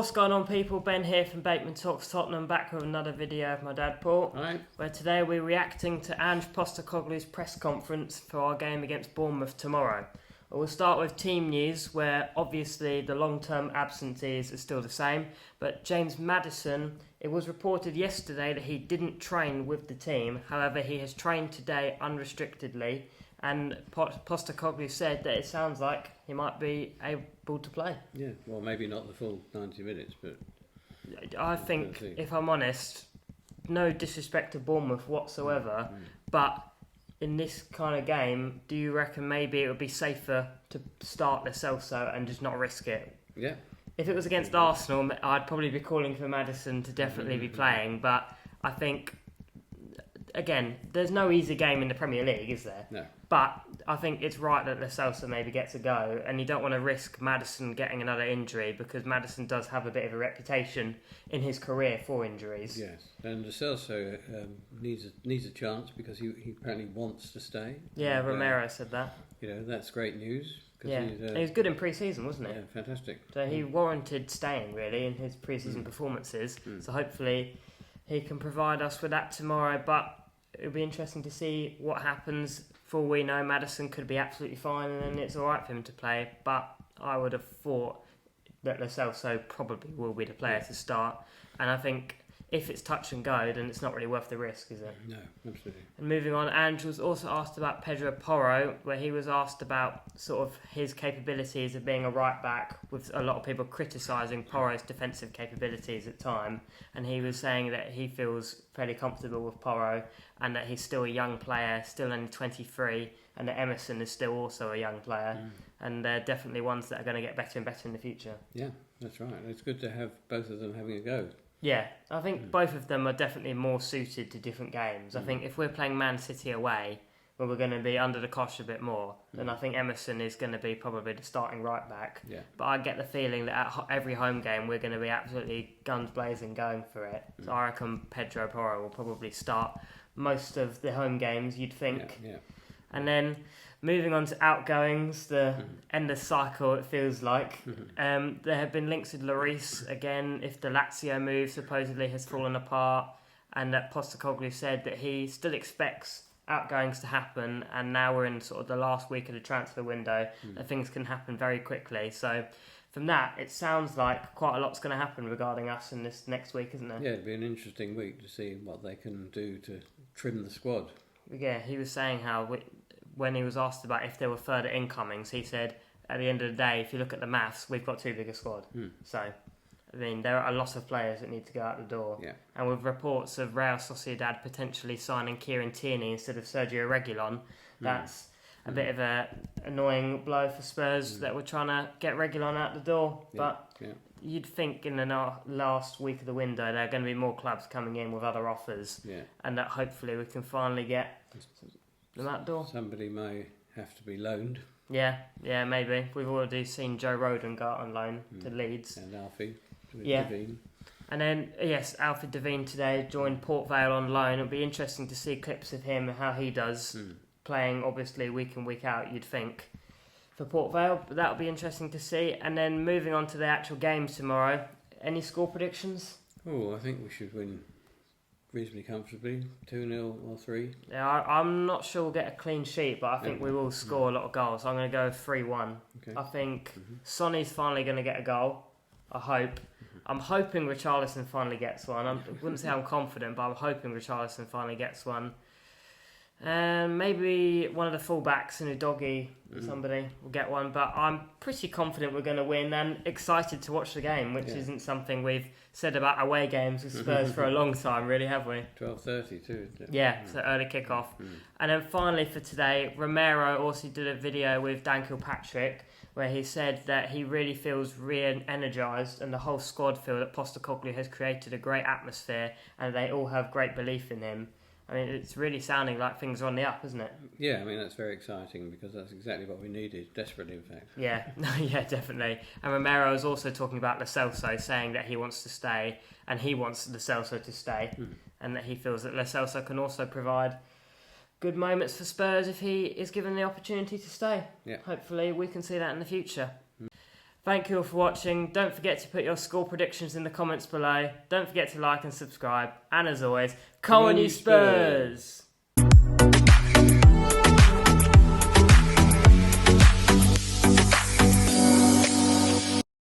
What's going on, people? Ben here from Bateman Talks Tottenham, back with another video of my dad Paul. Right. Where today we're reacting to Ange Postecoglou's press conference for our game against Bournemouth tomorrow. We'll start with team news, where obviously the long-term absentees are still the same, but James Madison, it was reported yesterday that he didn't train with the team. However, he has trained today unrestrictedly, and Postecoglou said that it sounds like he might be able to play. Yeah, well, maybe not the full 90 minutes, but... I think, if I'm honest, no disrespect to Bournemouth whatsoever, but in this kind of game, do you reckon maybe it would be safer to start Lo Celso and just not risk it? Yeah. If it was against Arsenal, I'd probably be calling for Madison to definitely be playing, but I think, again, there's no easy game in the Premier League, is there? No. But I think it's right that Lo Celso maybe gets a go, and you don't want to risk Madison getting another injury, because Madison does have a bit of a reputation in his career for injuries. Yes, and Lo Celso needs a chance because he apparently wants to stay. Yeah, Romero said that. You know, that's great news. Yeah, he was good in pre-season, wasn't he? Yeah, fantastic. So he warranted staying, really, in his pre-season performances. So hopefully he can provide us with that tomorrow, but it'll be interesting to see what happens. For all we know, Madison could be absolutely fine and it's alright for him to play, but I would have thought that Lo Celso probably will be the player to start, and I think if it's touch and go, then it's not really worth the risk, is it? No, absolutely. And moving on, Ange was also asked about Pedro Porro, where he was asked about sort of his capabilities of being a right back, with a lot of people criticising Porro's defensive capabilities at time, and he was saying that he feels fairly comfortable with Porro and that he's still a young player, still only 23, and that Emerson is still also a young player, and they're definitely ones that are going to get better and better in the future. Yeah, that's right. It's good to have both of them having a go. Yeah, I think both of them are definitely more suited to different games. I think if we're playing Man City away, where we're going to be under the cosh a bit more, then I think Emerson is going to be probably the starting right back. Yeah. But I get the feeling that at every home game we're going to be absolutely guns blazing going for it. So I reckon Pedro Porro will probably start most of the home games, you'd think. Yeah. And then moving on to outgoings, the end of cycle, it feels like. There have been links with Lloris again, if the Lazio move supposedly has fallen apart, and that Postecoglou said that he still expects outgoings to happen, and now we're in sort of the last week of the transfer window, that things can happen very quickly. So from that, it sounds like quite a lot's going to happen regarding us in this next week, isn't it? Yeah, it'll be an interesting week to see what they can do to trim the squad. Yeah, he was saying how when he was asked about if there were further incomings, he said, at the end of the day, if you look at the maths, we've got too big a squad. So, I mean, there are a lot of players that need to go out the door. Yeah. And with reports of Real Sociedad potentially signing Kieran Tierney instead of Sergio Reguilon, that's a bit of an annoying blow for Spurs that we're trying to get Reguilon out the door. But you'd think in the last week of the window there are going to be more clubs coming in with other offers, and that hopefully we can finally get them out the door. Somebody may have to be loaned. Yeah, maybe. We've already seen Joe Rodon go out on loan to Leeds. And Alfie. Devine. And then, yes, Alfred Devine today joined Port Vale on loan. It'll be interesting to see clips of him and how he does, playing obviously week in, week out, you'd think, for Port Vale. But that'll be interesting to see. And then moving on to the actual game tomorrow, any score predictions? Oh, I think we should win reasonably comfortably, 2-0 or 3. Yeah, I'm not sure we'll get a clean sheet, but I think we will score a lot of goals. I'm going to go 3-1. Okay. I think Sonny's finally going to get a goal. I hope. I'm hoping Richarlison finally gets one. I wouldn't say I'm confident, but I'm hoping Richarlison finally gets one. Maybe one of the fullbacks, Udogie, somebody will get one. But I'm pretty confident we're going to win and excited to watch the game, which isn't something we've said about away games with Spurs for a long time, really, have we? 12:30 too, isn't it? Yeah, so early kick-off. And then finally for today, Romero also did a video with Dan Kilpatrick where he said that he really feels re-energised and the whole squad feel that Postecoglou has created a great atmosphere and they all have great belief in him. I mean, it's really sounding like things are on the up, isn't it? Yeah, I mean, that's very exciting because that's exactly what we needed, desperately, in fact. Yeah, yeah, definitely. And Romero was also talking about Lo Celso, saying that he wants to stay and he wants Lo Celso to stay and that he feels that Lo Celso can also provide good moments for Spurs if he is given the opportunity to stay. Yeah. Hopefully we can see that in the future. Thank you all for watching. Don't forget to put your score predictions in the comments below. Don't forget to like and subscribe. And as always, come on you Spurs!